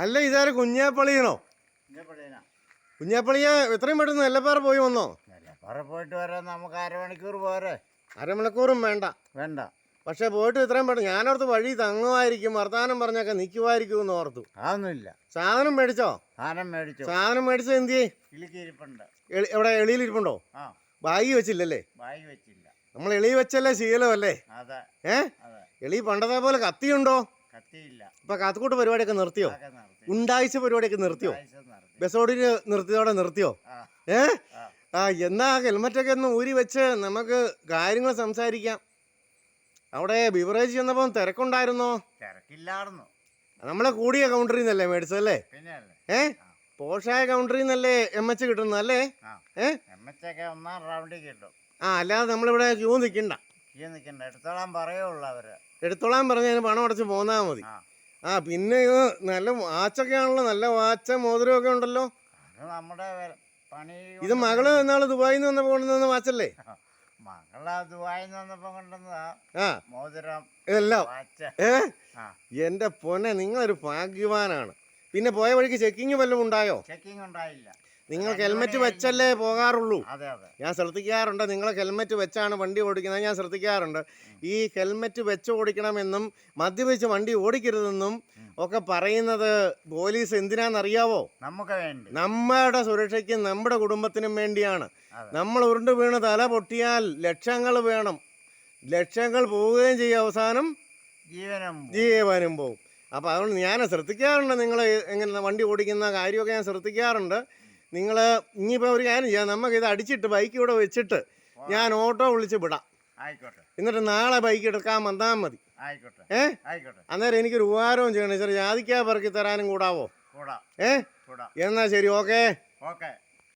അല്ല, ഇതാരെ കുഞ്ഞാപ്പള്ളിയാണോ? കുഞ്ഞാപ്പള്ളിയെ എത്രയും പെട്ടെന്ന് നെല്ലപ്പാറ പോയി വന്നോ? നെല്ലപ്പാറ പോയിട്ട് വരാൻ നമുക്ക് അരമണിക്കൂർ പോരെ. അരമണിക്കൂറും വേണ്ട. വേണ്ട. പക്ഷെ പോയിട്ട് ഇത്രയും പെട്ടെന്ന് ഞാനോർത്ത് വഴി തങ്ങുമായിരിക്കും, വർത്താനം പറഞ്ഞൊക്കെ നിൽക്കുമായിരിക്കും എന്ന് ഓർത്തു. അതൊന്നുമില്ല. സാധനം മേടിച്ചോ? സാധനം മേടിച്ചത് എന്തിയേ? ഇരിപ്പുണ്ട്. എവിടെ എളിയിലിരിപ്പുണ്ടോ? ബാഗ് വെച്ചില്ലല്ലേ? ബാഗ് വെച്ചില്ല. നമ്മൾ എളി വെച്ചല്ലേ ശീലമല്ലേ? എളി പണ്ടത്തെ പോലെ കത്തിയുണ്ടോ? കത്തിയില്ല. ഇപ്പൊ കാത്തുകൂട്ട് പരിപാടിയൊക്കെ നിർത്തിയോ? ഉണ്ടാഴ്ച പരിപാടിയൊക്കെ നിർത്തിയോ? ബസ്സോടിന് നിർത്തിയോ? എന്നാ ഹെൽമറ്റൊക്കെ ഒന്ന് ഊരി വെച്ച് നമുക്ക് കാര്യങ്ങൾ സംസാരിക്കാം. അവിടെ ബിവറേജ് ചെന്നപ്പം തിരക്കുണ്ടായിരുന്നോ? തിരക്കില്ലായിരുന്നു. നമ്മളെ കൂടിയ കൗണ്ടറിൽ നിന്നല്ലേ മേടിച്ചതല്ലേ? പോഷായ കൗണ്ടറിൽ നിന്നല്ലേ എച്ച് കിട്ടുന്നല്ലേ? ഒന്നാം റൗണ്ടിൽ കിട്ടും. അല്ലാതെ നമ്മളിവിടെ ക്യൂ നിൽക്കണ്ട. എടുത്തോളാൻ പറയുള്ളൂ അവര്. എടുത്തോളാൻ പറഞ്ഞതിന് പണം അടച്ച് പോന്നാ മതി. പിന്നെ ഇത് നല്ല വാച്ചൊക്കെ ആണല്ലോ, നല്ല വാച്ച മോതിരമൊക്കെ ഉണ്ടല്ലോ. നമ്മുടെ പണി. ഇത് മകള് എന്നാള് ദുബായിൽ നിന്ന് വന്നപ്പോ കൊണ്ടുവന്ന വാച്ചല്ലേ? മകള് ദുബായിൽ നിന്ന് വന്നപ്പോ കൊണ്ടുവന്നതാ മോതിരം ഇതെല്ലാം. എന്റെ പൊന്നെ, നിങ്ങളൊരു ഭാഗ്യവാനാണ്. പിന്നെ പോയ വഴിക്ക് ചെക്കിങ് വല്ലതും ഉണ്ടായോ? ചെക്കിങ് ഉണ്ടായില്ല. നിങ്ങൾക്ക് ഹെൽമെറ്റ് വെച്ചല്ലേ പോകാറുള്ളൂ? അതെ. ഞാൻ ശ്രദ്ധിക്കാറുണ്ട്, നിങ്ങൾ ഹെൽമെറ്റ് വെച്ചാണ് വണ്ടി ഓടിക്കുന്നത്. ഞാൻ ശ്രദ്ധിക്കാറുണ്ട്. ഈ ഹെൽമെറ്റ് വെച്ച് ഓടിക്കണമെന്നും മദ്യപിച്ച് വണ്ടി ഓടിക്കരുതെന്നും ഒക്കെ പറയുന്നത് പോലീസ് എന്തിനാണെന്നറിയാവോ? നമുക്ക് വേണ്ടി, നമ്മുടെ സുരക്ഷയ്ക്കും നമ്മുടെ കുടുംബത്തിനും വേണ്ടിയാണ്. നമ്മൾ ഉരുണ്ട് വീണ് തല പൊട്ടിയാൽ ലക്ഷങ്ങൾ വേണം. ലക്ഷങ്ങൾ പോവുകയും ചെയ്യും, അവസാനം ജീവനും പോവും. അപ്പോൾ അതുകൊണ്ട് ഞാൻ ശ്രദ്ധിക്കാറുണ്ട്, നിങ്ങൾ എങ്ങനെ വണ്ടി ഓടിക്കുന്ന കാര്യമൊക്കെ ഞാൻ ശ്രദ്ധിക്കാറുണ്ട്. നിങ്ങൾ ഇനിയിപ്പോൾ ഒരു കാര്യം ചെയ്യാം, നമുക്കിത് അടിച്ചിട്ട് ബൈക്ക് ഇവിടെ വെച്ചിട്ട് ഞാൻ ഓട്ടോ വിളിച്ച് വിടാം. എന്നിട്ട് നാളെ ബൈക്ക് എടുക്കാൻ വന്നാൽ മതി. അന്നേരം എനിക്കൊരു ഉപകാരവും ചെയ്യണം. ചെറിയ ജാതിക്കാ പെറുക്കി തരാനും കൂടാവോ? എന്നാ ശരി, ഓക്കെ.